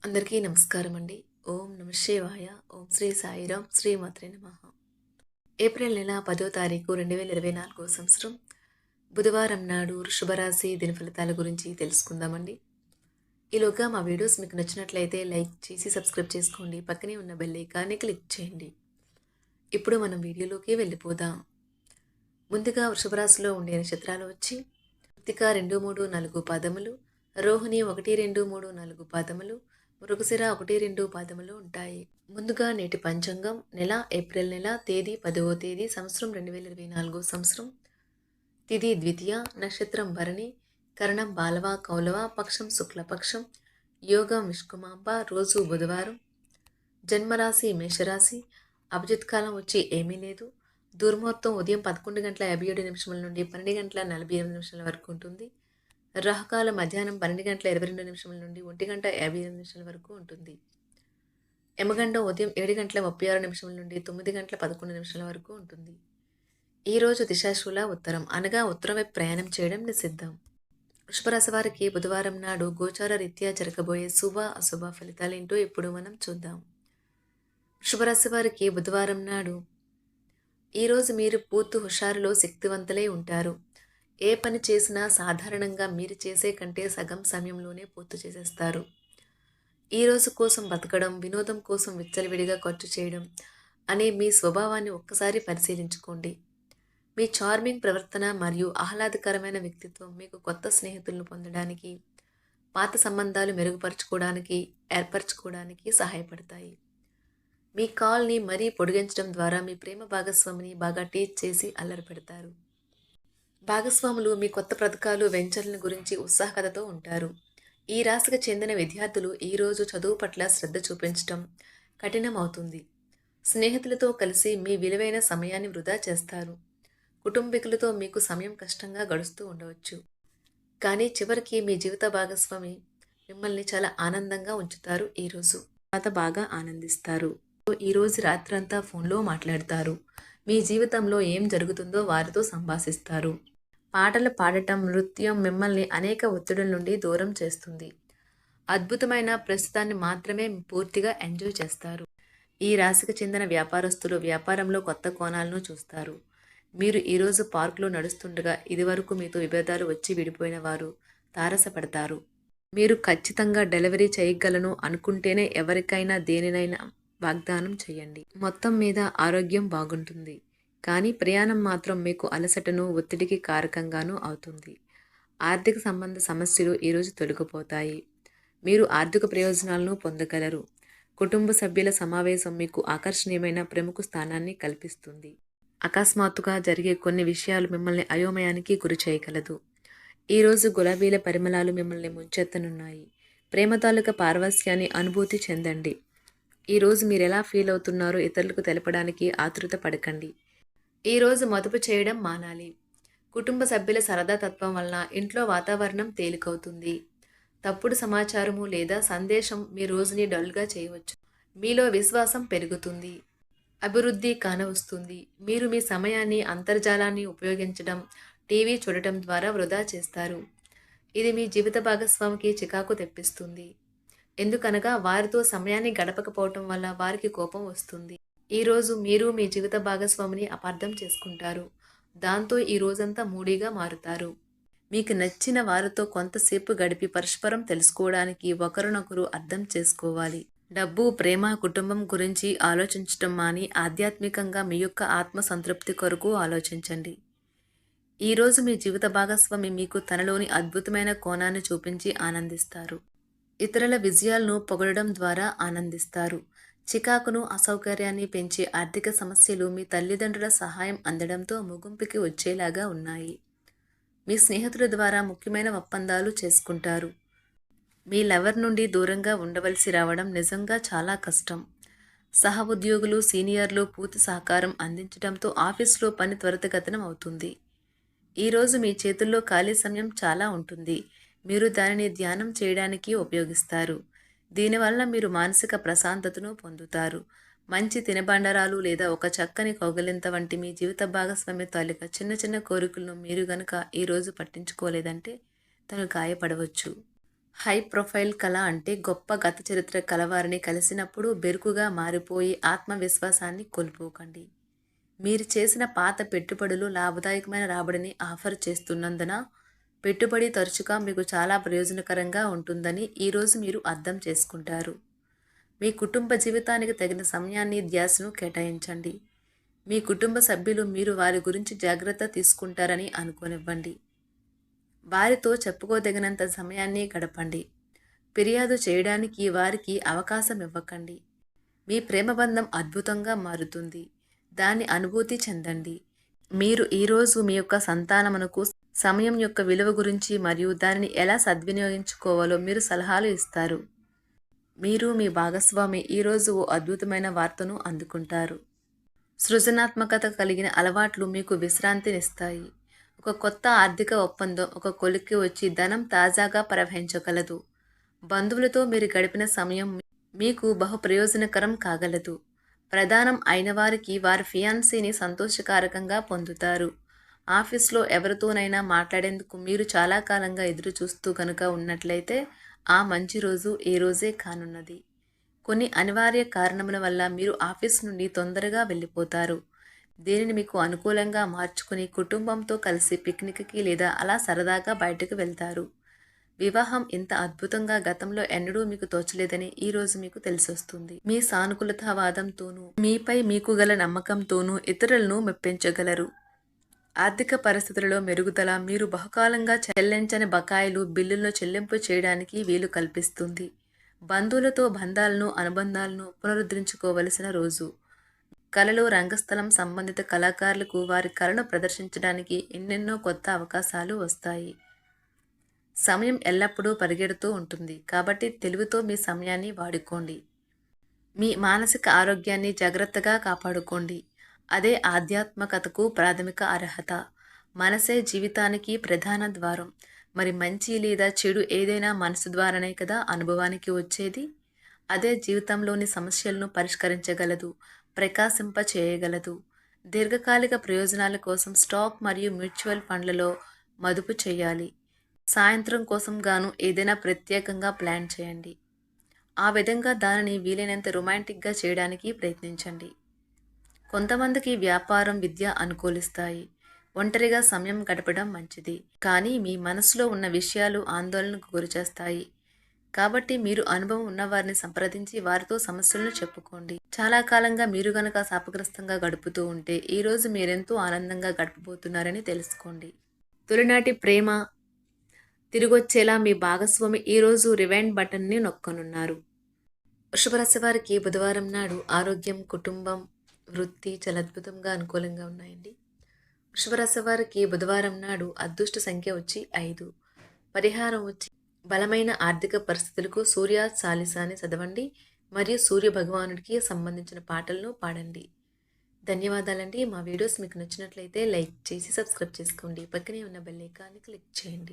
అందరికీ నమస్కారం అండి. ఓం నమ శివాయ. ఓం శ్రీ సాయిరాం. శ్రీమాత్రే నమః. ఏప్రిల్ నెల 10వ తారీఖు 2024 సంవత్సరం బుధవారం నాడు వృషభ రాశి దినఫలితాల గురించి తెలుసుకుందామండి. ఈలోగా మా వీడియోస్ మీకు నచ్చినట్లయితే లైక్ చేసి సబ్స్క్రైబ్ చేసుకోండి. పక్కనే ఉన్న బెల్ ఐకాన్ని క్లిక్ చేయండి. ఇప్పుడు మనం వీడియోలోకి వెళ్ళిపోదాం. ముందుగా వృషభ రాశిలో ఉండే నక్షత్రాలు వచ్చి కృత్తిక 2, 3, 4 పాదములు, రోహిణి 1, 2, 3, 4 పాదములు, మృగశిర 1, 2 పాదములు ఉంటాయి. ముందుగా నేటి పంచాంగం నెల ఏప్రిల్ నెల తేదీ 10వ తేదీ సంవత్సరం 2024 సంవత్సరం తిథి ద్వితీయ నక్షత్రం భరణి కరణం బాలవ కౌలవ పక్షం శుక్లపక్షం యోగం విష్కుమాంబ రోజు బుధవారం జన్మరాశి మేషరాశి అభిజిత్ కాలం వచ్చి ఏమీ లేదు. దుర్ముహూర్తం ఉదయం 11:57 నుండి 12:48 వరకు ఉంటుంది. రాహుకాలం మధ్యాహ్నం 12:22 నుండి 1:58 వరకు ఉంటుంది. యమగండం ఉదయం 7:36 నుండి 9:11 వరకు ఉంటుంది. ఈరోజు దిశాశూల ఉత్తరం అనగా ఉత్తరం వైపు ప్రయాణం చేయడం నిషిద్ధం. వృషభరాశి వారికి బుధవారం నాడు గోచార రీత్యా జరగబోయే శుభ అశుభ ఫలితాలేంటో ఇప్పుడు మనం చూద్దాం. వృషభరాశి వారికి బుధవారం నాడు ఈరోజు మీరు పూర్తి హుషారులో శక్తివంతులై ఉంటారు. ఏ పని చేసినా సాధారణంగా మీరు చేసే కంటే సగం సమయంలోనే పూర్తి చేసేస్తారు. ఈ రోజు కోసం బతకడం, వినోదం కోసం విచ్చలవిడిగా ఖర్చు చేయడం అనే మీ స్వభావాన్ని ఒక్కసారి పరిశీలించుకోండి. మీ చార్మింగ్ ప్రవర్తన మరియు ఆహ్లాదకరమైన వ్యక్తిత్వం మీకు కొత్త స్నేహితులను పొందడానికి, పాత సంబంధాలు మెరుగుపరచుకోవడానికి, ఏర్పరచుకోవడానికి సహాయపడతాయి. మీ కాల్ని మరీ పొడిగించడం ద్వారా మీ ప్రేమ భాగస్వామిని బాగా టీచ్ చేసి అల్లరిపెడతారు. భాగస్వాములు మీ కొత్త పథకాలు, వెంచర్ల గురించి ఉత్సాహకతతో ఉంటారు. ఈ రాశికి చెందిన విద్యార్థులు ఈరోజు చదువు పట్ల శ్రద్ధ చూపించడం కఠినమవుతుంది. స్నేహితులతో కలిసి మీ విలువైన సమయాన్ని వృధా చేస్తారు. కుటుంబీకులతో మీకు సమయం కష్టంగా గడుస్తూ ఉండవచ్చు. కానీ చివరికి మీ జీవిత భాగస్వామి మిమ్మల్ని చాలా ఆనందంగా ఉంచుతారు. ఈరోజు తర్వాత బాగా ఆనందిస్తారు. ఈరోజు రాత్రంతా ఫోన్లో మాట్లాడతారు. మీ జీవితంలో ఏం జరుగుతుందో వారితో సంభాషిస్తారు. పాటలు పాడటం, నృత్యం మిమ్మల్ని అనేక ఒత్తిడుల నుండి దూరం చేస్తుంది. అద్భుతమైన ప్రస్తుతాన్ని మాత్రమే పూర్తిగా ఎంజాయ్ చేస్తారు. ఈ రాశికి చెందిన వ్యాపారస్తులు వ్యాపారంలో కొత్త కోణాలను చూస్తారు. మీరు ఈరోజు పార్కులో నడుస్తుండగా ఇదివరకు మీతో విభేదాలు వచ్చి విడిపోయిన వారు తారసపడతారు. మీరు ఖచ్చితంగా డెలివరీ చేయగలను అనుకుంటేనే ఎవరికైనా దేనినైనా వాగ్దానం చేయండి. మొత్తం మీద ఆరోగ్యం బాగుంటుంది. కానీ ప్రయాణం మాత్రం మీకు అలసటను, ఒత్తిడికి కారకంగానూ అవుతుంది. ఆర్థిక సంబంధ సమస్యలు ఈరోజు తొలగిపోతాయి. మీరు ఆర్థిక ప్రయోజనాలను పొందగలరు. కుటుంబ సభ్యుల సమావేశం మీకు ఆకర్షణీయమైన ప్రముఖ స్థానాన్ని కల్పిస్తుంది. అకస్మాత్తుగా జరిగే కొన్ని విషయాలు మిమ్మల్ని అయోమయానికి గురి చేయగలదు. ఈరోజు గులాబీల పరిమళాలు మిమ్మల్ని ముంచెత్తనున్నాయి. ప్రేమ తాలూకా పారవస్యాన్ని అనుభూతి చెందండి. ఈరోజు మీరు ఎలా ఫీల్ అవుతున్నారో ఇతరులకు తెలపడానికి ఆతృత పడకండి. ఈరోజు మదుపు చేయడం మానాలి. కుటుంబ సభ్యుల సరదా తత్వం వలన ఇంట్లో వాతావరణం తేలికవుతుంది. తప్పుడు సమాచారము లేదా సందేశం మీ రోజుని డల్గా చేయవచ్చు. మీలో విశ్వాసం పెరుగుతుంది. అభివృద్ధి కానవస్తుంది. మీరు మీ సమయాన్ని అంతర్జాలాన్ని ఉపయోగించడం, టీవీ చూడటం ద్వారా వృధా చేస్తారు. ఇది మీ జీవిత భాగస్వామికి చికాకు తెప్పిస్తుంది. ఎందుకనగా వారితో సమయాన్ని గడపకపోవటం వల్ల వారికి కోపం వస్తుంది. ఈరోజు మీరు మీ జీవిత భాగస్వామిని అపార్థం చేసుకుంటారు. దాంతో ఈ రోజంతా మూడీగా మారుతారు. మీకు నచ్చిన వారితో కొంతసేపు గడిపి పరస్పరం తెలుసుకోవడానికి ఒకరినొకరు అర్థం చేసుకోవాలి. డబ్బు, ప్రేమ, కుటుంబం గురించి ఆలోచించటం మాని ఆధ్యాత్మికంగా మీ యొక్క ఆత్మ సంతృప్తి కొరకు ఆలోచించండి. ఈరోజు మీ జీవిత భాగస్వామి మీకు తనలోని అద్భుతమైన కోణాన్ని చూపించి ఆనందిస్తారు. ఇతరుల విజయాలను పొగడడం ద్వారా ఆనందిస్తారు. చికాకును, అసౌకర్యాన్ని పెంచే ఆర్థిక సమస్యలు మీ తల్లిదండ్రుల సహాయం అందడంతో ముగింపుకి వచ్చేలాగా ఉన్నాయి. మీ స్నేహితుల ద్వారా ముఖ్యమైన ఒప్పందాలు చేసుకుంటారు. మీ లవర్ నుండి దూరంగా ఉండవలసి రావడం నిజంగా చాలా కష్టం. సహ ఉద్యోగులు, సీనియర్లు పూర్తి సహకారం అందించడంతో ఆఫీసులో పని త్వరితగతినం అవుతుంది. ఈరోజు మీ చేతుల్లో ఖాళీ సమయం చాలా ఉంటుంది. మీరు దానిని ధ్యానం చేయడానికి ఉపయోగిస్తారు. దీనివల్ల మీరు మానసిక ప్రశాంతతను పొందుతారు. మంచి తినబండరాలు లేదా ఒక చక్కని కౌగిలింత వంటి మీ జీవిత భాగస్వామి తాలూకా చిన్న చిన్న కోరికలను మీరు గనుక ఈరోజు పట్టించుకోలేదంటే తను గాయపడవచ్చు. హై ప్రొఫైల్ కళ అంటే గొప్ప గత చరిత్ర కలవారిని కలిసినప్పుడు బెరుకుగా మారిపోయి ఆత్మవిశ్వాసాన్ని కోల్పోకండి. మీరు చేసిన పాత పెట్టుబడులు లాభదాయకమైన రాబడిని ఆఫర్ చేస్తున్నందున పెట్టుబడి తరచుగా మీకు చాలా ప్రయోజనకరంగా ఉంటుందని ఈరోజు మీరు అర్థం చేసుకుంటారు. మీ కుటుంబ జీవితానికి తగిన సమయాన్ని ధ్యాసను కేటాయించండి. మీ కుటుంబ సభ్యులు మీరు వారి గురించి జాగ్రత్త తీసుకుంటారని అనుకోనివ్వండి. వారితో చెప్పుకోదగినంత సమయాన్ని గడపండి. ఫిర్యాదు చేయడానికి వారికి అవకాశం ఇవ్వకండి. మీ ప్రేమబంధం అద్భుతంగా మారుతుంది. దాన్ని అనుభూతి చెందండి. మీరు ఈరోజు మీ యొక్క సంతానమునకు సమయం యొక్క విలువ గురించి మరియు దానిని ఎలా సద్వినియోగించుకోవాలో మీరు సలహాలు ఇస్తారు. మీరు మీ భాగస్వామి ఈరోజు ఓ అద్భుతమైన వార్తను అందుకుంటారు. సృజనాత్మకత కలిగిన అలవాట్లు మీకు విశ్రాంతినిస్తాయి. ఒక కొత్త ఆర్థిక ఒప్పందం ఒక కొలిక్కి వచ్చి ధనం తాజాగా ప్రవహించగలదు. బంధువులతో మీరు గడిపిన సమయం మీకు బహు ప్రయోజనకరం కాగలదు. ప్రధానం అయిన వారికి వారి ఫియాన్సీని సంతోషకారకంగా పొందుతారు. ఆఫీస్లో ఎవరితోనైనా మాట్లాడేందుకు మీరు చాలా కాలంగా ఎదురు చూస్తూ కనుక ఉన్నట్లయితే ఆ మంచి రోజు ఏ రోజే కానున్నది. కొన్ని అనివార్య కారణముల వల్ల మీరు ఆఫీస్ నుండి తొందరగా వెళ్ళిపోతారు. దీనిని మీకు అనుకూలంగా మార్చుకుని కుటుంబంతో కలిసి పిక్నిక్కి లేదా అలా సరదాగా బయటకు వెళ్తారు. వివాహం ఇంత అద్భుతంగా గతంలో ఎన్నడూ మీకు తోచలేదని ఈరోజు మీకు తెలిసొస్తుంది. మీ సానుకూలతావాదంతోనూ మీపై మీకు గల నమ్మకంతోనూ ఇతరులను మెప్పించగలరు. ఆర్థిక పరిస్థితులలో మెరుగుదల మీరు బహుకాలంగా చెల్లించని బకాయిలు బిల్లులను చెల్లింపు చేయడానికి వీలు కల్పిస్తుంది. బంధువులతో అనుబంధాలను పునరుద్ధరించుకోవలసిన రోజు. కళలు రంగస్థలం సంబంధిత కళాకారులకు వారి కళను ప్రదర్శించడానికి ఎన్నెన్నో కొత్త అవకాశాలు వస్తాయి. సమయం ఎల్లప్పుడూ పరిగెడుతూ ఉంటుంది కాబట్టి తెలివితో మీ సమయాన్ని వాడుకోండి. మీ మానసిక ఆరోగ్యాన్ని జాగ్రత్తగా కాపాడుకోండి. అదే ఆధ్యాత్మికతకు ప్రాథమిక అర్హత. మనసే జీవితానికి ప్రధాన ద్వారం. మరి మంచి లేదా చెడు ఏదైనా మనసు ద్వారానే కదా అనుభవానికి వచ్చేది. అదే జీవితంలోని సమస్యలను పరిష్కరించగలదు, ప్రకాశింప చేయగలదు. దీర్ఘకాలిక ప్రయోజనాల కోసం స్టాక్ మరియు మ్యూచువల్ ఫండ్లలో మదుపు చేయాలి. సాయంత్రం కోసం గాను ఏదైనా ప్రత్యేకంగా ప్లాన్ చేయండి. ఆ విధంగా దానిని వీలైనంత రొమాంటిక్గా చేయడానికి ప్రయత్నించండి. కొంతమందికి వ్యాపారం, విద్య అనుకూలిస్తాయి. ఒంటరిగా సమయం గడపడం మంచిది. కానీ మీ మనసులో ఉన్న విషయాలు ఆందోళనకు గురిచేస్తాయి. కాబట్టి మీరు అనుభవం ఉన్నవారిని సంప్రదించి వారితో సమస్యలను చెప్పుకోండి. చాలా కాలంగా మీరు గనక శాపగ్రస్తంగా గడుపుతూ ఉంటే ఈరోజు మీరెంతో ఆనందంగా గడపబోతున్నారని తెలుసుకోండి. తొలినాటి ప్రేమ తిరిగొచ్చేలా మీ భాగస్వామి ఈరోజు రివైండ్ బటన్ని నొక్కనున్నారు. వృషభరాశి వారికి బుధవారం నాడు ఆరోగ్యం, కుటుంబం, వృత్తి చాలా అద్భుతంగా అనుకూలంగా ఉన్నాయండి. వృషభరాశి వారికి బుధవారం నాడు అదృష్ట సంఖ్య వచ్చి 5. పరిహారం వచ్చి బలమైన ఆర్థిక పరిస్థితులకు సూర్య చాలీసాని చదవండి మరియు సూర్య భగవానుడికి సంబంధించిన పాటలను పాడండి. ధన్యవాదాలండి. మా వీడియోస్ మీకు నచ్చినట్లయితే లైక్ చేసి సబ్స్క్రైబ్ చేసుకోండి. పక్కనే ఉన్న బెల్ ఐకాన్ని క్లిక్ చేయండి.